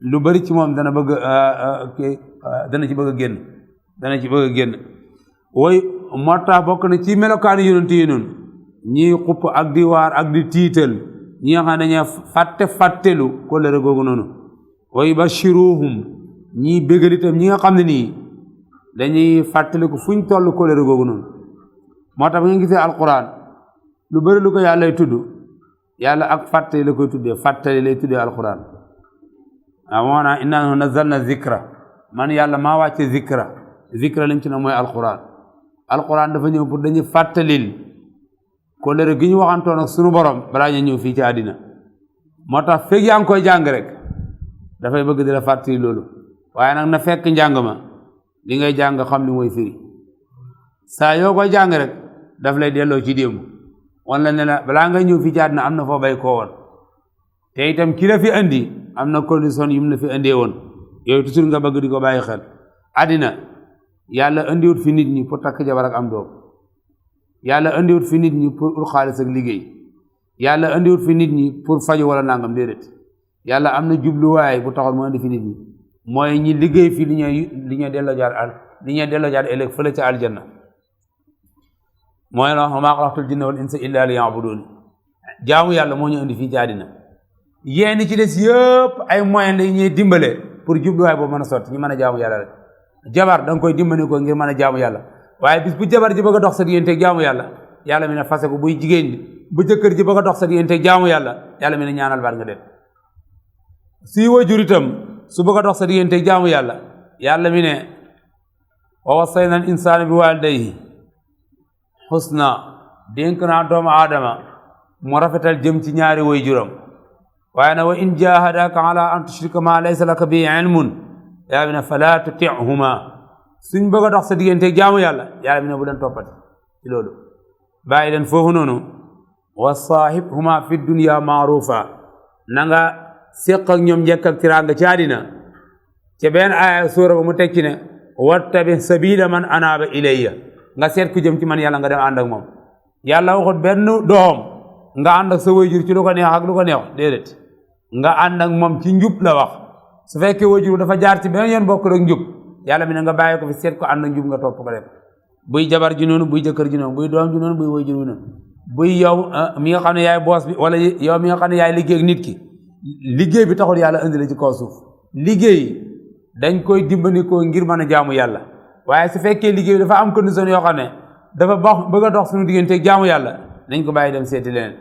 lu bari ci moom dana ci bëgg a génn woy moo tax bokk na ci melokaanu yonent yi noonu ñii xupp ak di waar ak di tiital ñi nga xam ne dañuy fàttelu kóllëre googu noonu wa yubashiruhum ñii bégal itam ñi nga xam ne nii dañuy fàttaliku fuñ toll kóllëre googu noonu moo tax bu ngeen gisee alquran lu bëri lu ko yàlla lay tudd yàlla ak fàttali la koy tuddee fàttali lay tuddee alquran moo naa inna nazzalna zikra man yàlla maa wàcce zikra lim ci ne mooy alquran dafa ñëw pour dañuy fàttalil kóllëre gi ñu waxantoon ak sunu borom balaa ñu ñëw fii ci àddina moo tax fekk yaa ngi koy jàng rek dafay bëgg di la fàttali loolu waaye nag na fekk njàng ma li ngay jàng xam li mooy firi saa yoo koy jàng rek daf lay delloo ci démb wala ne la balaa ngay ñëw fii ci àddina am na foo bay koo woon te itam ki la fi andi am na condition yu mu la fi andee woon yooyu toujours nga bëgg di ko bàyyi xel àddina yàlla andiwut fi nit ñi pour takk jabar ak am doom yàlla andiwut fi nit ñi pour ul xaalis ak liggéey yàlla andiwut fi nit ñi pour faju wala nangam déedéet yàlla am na jubluwaay bu taxoon mu andi fi nit ñi mooy ñi liggéey fii li ñuy delloo jaar ëllëg fële ca aljanna mooy la maa xalaqtul jinna wal insa illa liya'budun jaamu yàlla moo ñu indi fii ci àddina yéen ci des yëpp ay moyens la ñuy dimbale pour jubluwaay boobu mën a sotti ñu mën a jaamu yàlla rek jabar da nga koy dimbali ko ngir mën a jaamu yàlla waaye bis bu jabar ji bëgg a dox sa digganteeg jaamu yàlla yàlla mi ne fase ko buy jigéen ñi bu jëkkër ji bëgg a dox sa digganteeg jaamu yàlla yàlla mi ne ñaanal baat nga dem si wajur itam su bëgg a dox sa digganteeg jaamu yàlla yàlla mi ne wa wassayna al insaana bi waalidayhi husna dénk naa doomu aadama mu rafetal jëm ci ñaari waajuram waaye na wa in jahadaka ala an tushrika ma laysa laka bi ilmun yàlla mi ne fala tutihuma suñ bëgg a dox sa digganteeg jaamu yàlla yàlla mi ne bu leen toppati ci loolu bàyyi leen foofu noonu wa saahibhuma fi dunya maarufa na nga séq ak ñoom njëkk ak tiraanga ci àddina ca benn aaya suura ba mu tekki ne wattabi sabila man anaaba ilayya nga seet ku jëm ci man yàlla nga dem ànd ak moom yàlla waxut benn doom nga ànd ak sa waajur ci lu ko neex ak lu ko neex déedéet nga ànd ak moom ci njub la wax su fekkee waajur dafa jaar ci benn yoon bokk rek njub yàlla mi ne nga bàyyi ko fi seet ko ànd ak njub nga topp ko dem buy jabar ji noonu buy jëkkër ji noonu buy doom ji noonu buy waajur ji noonu buy yow mi nga xam ne yaay boos bi wala yow mi nga xam ne yaay liggéey ak nit ki liggéey bi taxul yàlla indi la ci kaw suuf liggéey dañ koy dimbandikoo ngir mën a jaamu yàlla waaye su fekkee liggéey bi dafa am condition yoo xam ne dafa bëgg a dox suñu digganteeg jaamu yàlla nañ ko bàyyi dem seeti leneen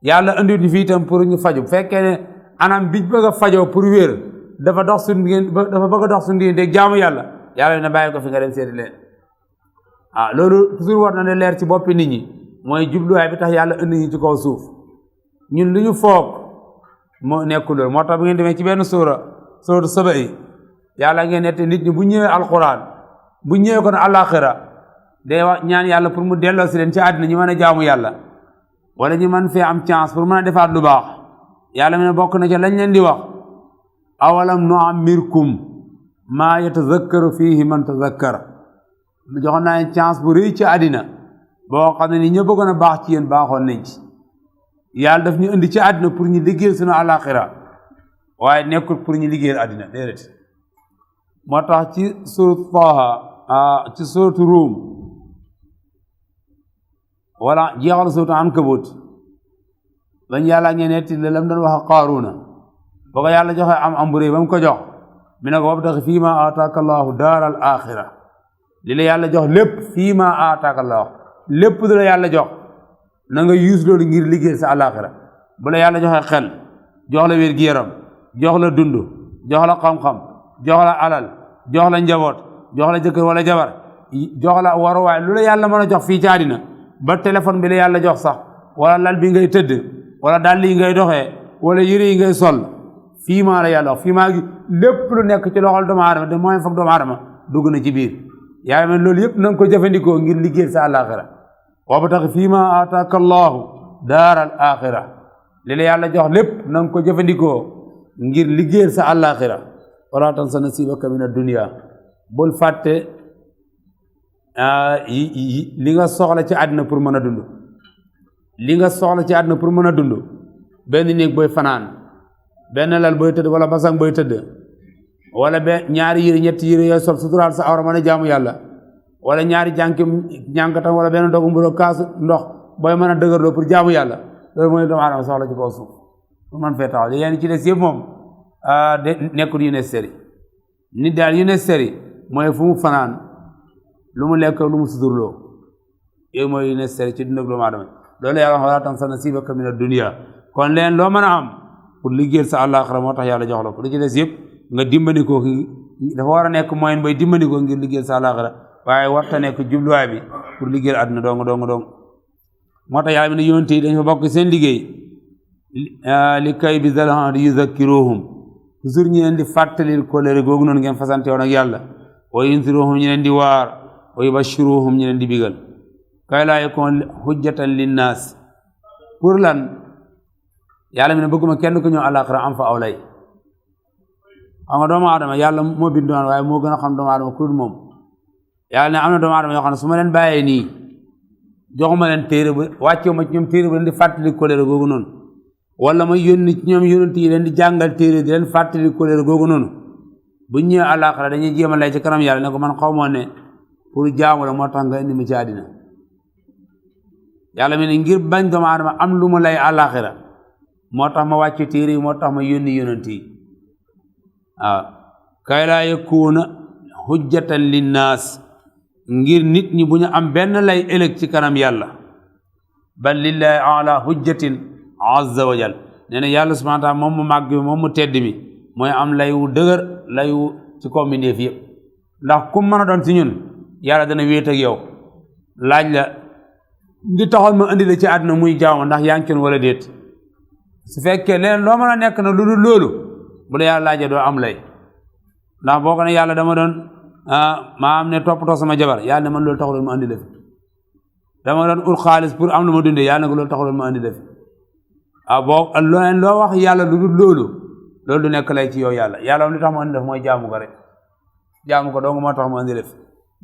yàlla indiwut ñu fii itam pour ñu faju bu fekkee ne anam bi bëgg a fajoo pour wér dafa bëgg a dox suñu digganteeg jaamu yàlla yàlla na bàyyi ko fi nga dem seeti leneen loolu toujours war na ne leer ci boppi nit ñi mooy jubluwaay bi tax yàlla indi ñu ci kaw suuf ñun lu ñu foog moo nekkul loolu moo tax bu ngeen demee ci benn suuratu Saba yi yàlla ngeen nette nit ñi bu ñëwee alquran bu ñëwee kon àllaaxira day wax ñaan yàlla pour mu delloo si leen ci àddina ñu mën a jaamu yàlla wala ñu mën fee am chance pour mën a defaat lu baax yàlla mi ne bokk na ca lañ leen di wax awalam nu'ammirkum maa yatazakkaru fiihi man tazakkara joxoon naa leen chance bu rëy ci àddina boo xam ne ni ñëpp gën a baax ci yéen baaxoon nañ ci yàlla daf ñu indi ci àddina pour ñu liggéeyal sunu àllaaxira waaye nekkul pour ñu liggéeyal àddina déedéet moo tax ci suuratu Taaha ci suuratu Ruum wala jeexal suuratu Ankabut bañ yàlla ngeen netti la lam doon wax Qaaruuna ba ko yàlla joxe am bu rëy ba mu ko jox mi ne ko wabtaxi fii maa aataaka allaahu daaral aaxira li la yàlla jox lépp fii maa aataaka allaahu lépp du la yàlla jox na nga yuus loolu ngir liggéey sa àllaaxira bu la yàlla joxe xel jox la wér-gi-yaram jox la dund jox la xam-xam jox la alal jox la njaboot jox la jëkkër wala jabar jox la waruwaay lu la yàlla mën a jox fii ci àddina ba téléphone bi la yàlla jox sax wala lal bi ngay tëdd wala dàll yi ngay doxee wala yëre yi ngay sol fii maa la yàlla wax fii maa gi lépp lu nekk ci loxol doomu aadama de mooy foog doomu aadama dugg na ci biir yaa ngi loolu yëpp na nga ko jëfandikoo ngir liggéeyal sa àllaaxira wabtaxi fii maa aataaka allaahu daaral aaxira li la yàlla jox lépp na nga ko jëfandikoo ngir liggéeyal sa àllaaxira wala tansa nasiibaka mina dunya bul fàtte li nga soxla ci àddina pour mën a dund li nga soxla ci àddina pour mën a dund benn néeg booy fanaan benn lal booy tëdd wala basang booy tëdd wala ñaari yére ñetti yére yooyu sol suturaal sa awra mën a jaamu yàlla wala ñaari ñànkatam wala benn dogu mburu kaasu ndox booy mën a dëgërloo pour jaamu yàlla loolu mooy doomu aadama soxla ci kaw suuf pour man fee taxaw yéen ci des yëpp moom de nekkul yu necessaire nit daal yu necessaire mooy fu mu fanaan lu mu lekk lu mu suturloo yooyu mooy yu necessaire ci dundug doomu aadama loolu yàlla wax wala tansa nasiibaka mina dunya kon leen loo mën a am pour liggéeyal sa àllaaxira moo tax yàlla jox la ko lu ci des yëpp nga dimbandikoo dafa war a nekk moyen booy dimbandikoo ngir liggéeyal sa àllaaxira waaye warta nekk jubluwaay bi pour liggéeyal àdduna dong moo tax yàlla mi ne yonent yi dañ fa bokk seen liggéey li kay bi zalhan di yuzakkiruhum toujours ñu leen di fàttalil kóllëre googu noonu ngeen fasante woon ak yàlla wa yunziruhum ñu leen di waar wa yubashiruhum ñu leen di bigal kay laa yakun hujjatan linnaas pour lan yàlla mi ne bëgguma kenn ku ñëw àllaaxira am fa aw lay xam nga doomu aadama yàlla moo bindoon waaye moo gën a xam doomu aadama ku dul moom yàlla ne am na doomu aadama yoo xam ne su ma leen bàyyee nii joxuma leen téere ba wàccewu ma ci ñoom téere ba leen di fàttali kóllëre googu noonu wala ma yónni ci ñoom yónent yi leen di jàngal téere di leen fàttali kóllëre googu noonu bu ñëwee àllaaxira dañuy jéem a lay ci kanam yàlla ne ko man xaw moo ne pour jaamu la moo tax nga indi ma ci àddina yàlla mi ne ngir bañ doomu aadama am lu ma lay àllaaxira moo tax ma wàcce téere yi moo tax ma yónni yónent yi waaw kay laa yakuuna hujjatan linnaas ngir nit ñi bu ñu am benn lay ëllëg ci kanam yàlla bal lillahi ala hujjatin azza wa jal nee na yàlla subhanahu wa taala moom mu màgg bi moom mu tedd mi mooy am lay wu dëgër lay wu ci kaw mbindeef yëpp ndax kum mën a doon ci ñun yàlla dana wéet ak yow laaj la di taxoon ma indi la ci àdduna muy jaamu ndax yaa ngi ci wala déet su fekkee leen loo mën a nekk na lu dul loolu bu la yàlla laajee doo am lay ndax boo ko ne yàlla dama doon maa am ne toppatoo sama jabar yàlla ne man loolu taxuloon ma andi la fi dama doon ut xaalis pour am lu ma dundee yàlla ne ko loolu taxuloon ma andi la fi boo loo wax yàlla lu dul loolu du nekk lay ci yow yàlla yàlla li tax ma andi la fi mooy jaamu ko rek jaamu ko dong moo tax ma andi la fi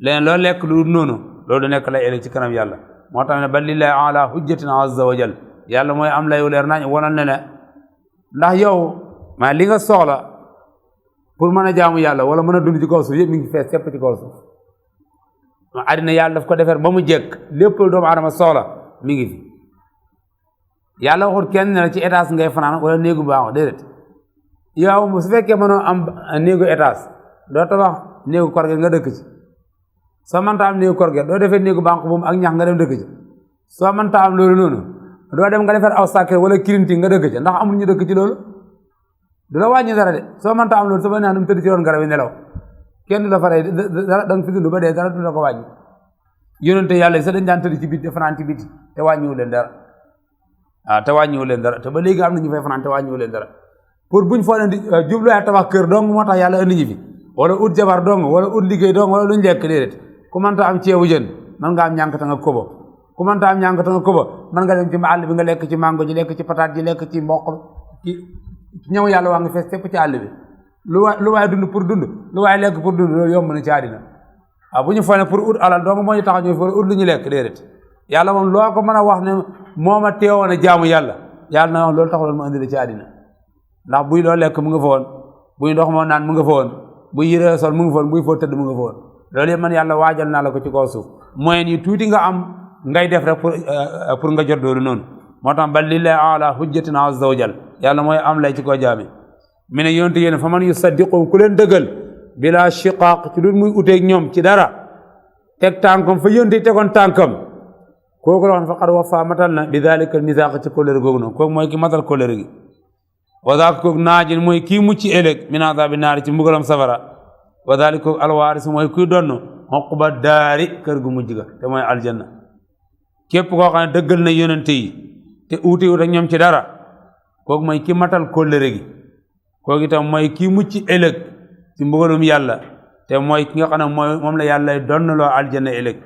leneen loo lekk lu dul noonu loolu du nekk lay ëllëg ci kanam yàlla moo tax ne bal lillahi ala hujjatin azza wa jal yàlla mooy am lay wu leer nañ wanal ne ndax yow maa li nga soxla pour mën a jaamu yàlla wala mën a dund ci kaw suuf yëpp mi ngi fees fépp ci kaw suuf àddina yàlla daf ko defar ba mu jekk lépp lu doomu aadama soxla mi ngi fi yàlla waxut kenn ne la ci étage ngay fanaan wala néegu baaxoo déedéet yow su fekkee mënoo am néegu étage doo tabax néegu korge nga dëkk ci soo mënta am néegu korge doo defee néegu baax bu mu ak ñax nga dem dëkk ci soo mënta am loolu noonu doo dem nga defar aw sàkke wala kirinti nga dëkk ci ndax amul ñu dëkk ci loolu du la wàññi dara de soo mënta am loolu sama naan tëdd ci roon garab yi nelaw kenn du la faree dara da nga fi dund ba dee dara du la ko wàññi yonente yàlla yi sax dañ daan tëdd ci biti fanaan ci biti te wàññiwu leen dara te wàññiwu leen dara te ba léegi am na ñu fay fanaan te wàññiwu leen dara pour buñ foo leen di jubluwaay tabax kër dong moo tax yàlla indi ñu fi wala ut jabar dong wala ut liggéey dong wala luñ lekk déedéet ku mënta am ceebu jën mën nga am ñànkata nga kobo ku mënta am ñànkata nga kobo mën nga dem ci àll bi nga lekk ci mango ji lekk ci pataat ji lekk ci mboq ci ñëw yàlla waa nga fees tepp ci àll bi lu waay dund pour dund lu waay lekk pour dund loolu yomb na ci àddina bu ñu fone pour ut alal dong moo ñu tax ñu for ut lu ñu lekk déedéet yàlla moom loo ko mën a wax ne moo ma teewoon a jaamu yàlla yàlla na wax loolu taxuloon ma indi la ci àddina ndax buy loo lekk mu nga fa woon buy ndox moo naan mu nga fa woon buy yére sol mu nga fa woon buy foo tëdd mu nga fa woon loolu yëpp man yàlla waajal naa la ko ci kaw suuf moyen yi tuuti nga am ngay def rek pour nga jot loolu noonu moo tax bal lillahi ala hujjatin azza wa jal yàlla mooy am lay ci koo jaami mi ne yonte yéen fa man yusaddiqu ku leen dëggal bila shiqaaq ci lu muy uteeg ñoom ci dara teg tànkam fa yonte tegoon tànkam kooku la wax faqad wafa matal na bi dalika misaaq ci kóllëre googu noonu kooku mooy ki matal kóllëre gi wa daaka kooku naajin mooy kii mucc ëllëg min adaabi naari ci mbugalam safara wa dalika kooku alwaaris mooy kuy donn uqba daari kër gu mujj ga te mooy aljanna képp koo xam ne dëggal na yonente yi te uute wut ak ñoom ci dara kooku mooy ki matal kóllëre gi kooku itam mooy kii mucc ëllëg ci mbugalum yàlla te mooy ki nga xam ne mooy moom la yàlla donnaloo aljanna ëllëg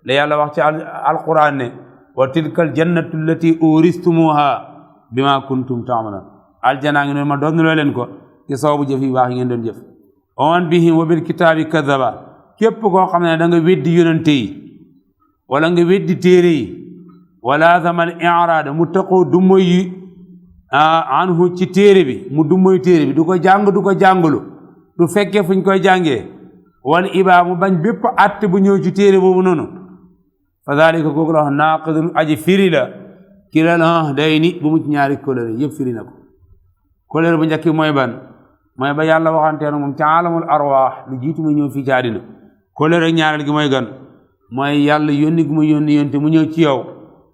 la yàlla wax ci alquran ne wa tilkal jannatu allati uristumuha bima kuntum taamalan aljanna ngi noonu ma donnaloo leen ko ci sababu jëf yi baax yi ngeen doon jëf oman bihim wa bil kitaabi kadaba képp koo xam ne da nga weddi yonente yi wala nga weddi téere yi wala zamal i'raada mu taqoo dummoy yi anhu ci téere bi mu dummoy téere bi du ko jàng du ko jàngulu du fekkee fuñ koy jàngee wala ibaa mu bañ bépp att bu ñëw ci téere boobu noonu fa dalika kooku la wax naaqidun aji firi la ki la day ni bu mu ci ñaari kóllëre yëpp firi na ko kóllëre bu njëkki mooy ban mooy ba yàlla waxantee na moom ci alamul arwaax lu jiitu mu ñëw fii ci àddina kóllëre ñaareel gi mooy gan mooy yàlla yónni gu mu yónni yónte mu ñëw ci yow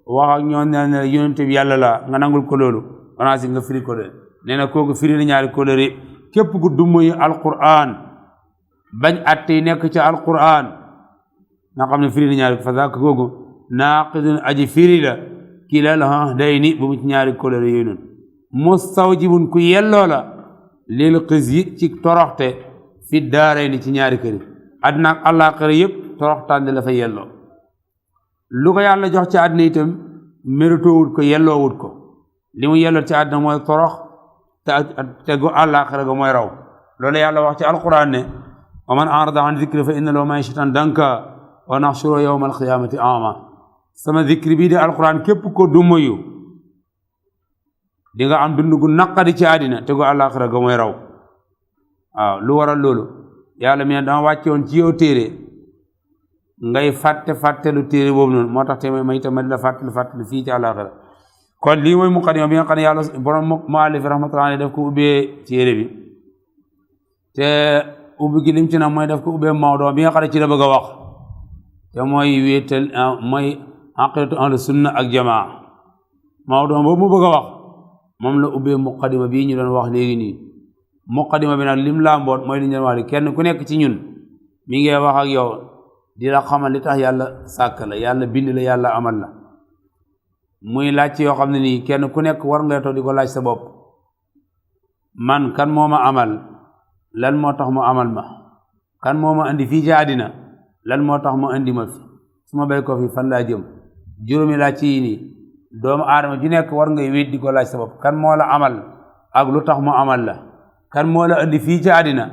wax ak ñoo ne yónente bi yàlla la nga nangul ko loolu wanaasi nga firi kóllëre nee na kooku firi na ñaari kóllëre képp ku dummoyu alquran bañ atte yi nekk ci alquran nga xam ne firi na ñaari fa zaaka kooku naaqidun aji firi la kii la day ni bu mu ci ñaari kóllëre yooyu noonu mustawjibun ku yelloo la lil xizyi ci toroxte fi daaray ni ci ñaari kër yi àddina ak àllaaxira yëpp toroxtaande la fa yelloo lu ko yàlla jox ci àddina itam méritoowut ko yelloowut ko li mu yelloo ci àddina mooy torox te gu àllaaxira ga mooy raw loolu yàlla wax ci alquran ne wa man arada an zikri fa inna lahu ma'ishatan danka wa nahshuru yawma alqiyamati ama sama zikri bii de alquran képp ko dumoyu di nga am dund gu naqadi ci àddina te gu àllaaxira ga mooy raw waaw lu waral loolu yàlla mi ne dama wàcce woon ci yow téere ngay fàttelu téere boobu noonu moo tax te may itam ma di la fàttelu fii ci àllaaxira kon lii mooy muqaddima bi nga xam ne yàlla borom muallif rahmatullahi alayhi daf ko ubbee téere bi te ubbi gi lim ci na mooy daf ko ubbee mawdo bi nga xam ne ci la bëgg a wax te mooy wéetal mooy aqidatu ahlu sunna ak jamaa mawdo boobu mu bëgg a wax moom la ubbee muqaddima bii ñu doon wax léegi nii muqaddima bi nag lim laa mboot mooy li ñu doon wax li kenn ku nekk ci ñun mi ngi wax ak yow di la xamal li tax yàlla sàkk la yàlla bind la yàlla amal la muy laaj ci yoo xam ne nii kenn ku nekk war nga toog di ko laaj sa bopp man kan moo ma amal lan moo tax mu amal ma kan moo ma andi fii ci àddina lan moo tax mu andi ma fi su ma bay ko fi fan laa jëm juróomi laaj ci yi nii doomu aadama ju nekk war ngay wéet di ko laaj sa bopp kan moo la amal ak lu tax mu amal la kan moo la andi fii ci àddina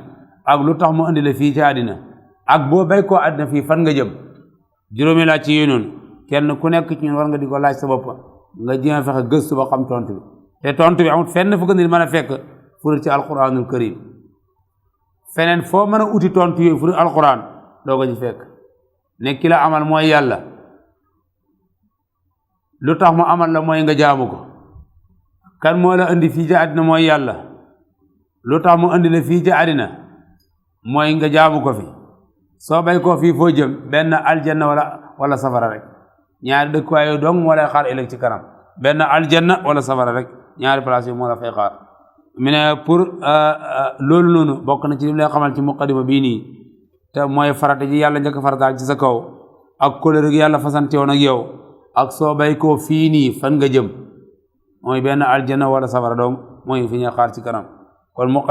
ak lu tax mu andi la fii ci àddina ak boo bay koo àddina fii fan nga jëm juróomi laaj ci yi noonu kenn ku nekk ci ñun war nga di ko laaj sa bopp nga jéem a fexe gëstu ba xam tontu bi te tontu bi amul fenn fu ko nit mën a fekk furi ci alquranul karim feneen foo mën a uti tontu yooyu furi alquran doo ko ci fekk ne ki la amal mooy yàlla lu tax mu amal la mooy nga jaamu ko kan moo la indi fii ci àddina mooy yàlla lu tax mu indi la fii ci àddina mooy nga jaamu ko fi soo bay koo fii foo jëm benn aljanna wala safara rek ñaari dëkkuwaay yooyu dong moo lay xaar ëllëg ci kanam benn aljanna wala safara rek ñaari place yi moo la fay xaar mu ne pour loolu noonu bokk na ci li mu lay xamal ci muqaddima bii nii te mooy farata ji yàlla njëkk farataal ci sa kaw ak kóllëre gi yàlla fasante woon ak yow ak soo bay koo fii nii fan nga jëm mooy benn aljanna wala safara dong mooy fi ñuy xaar ci kanam kon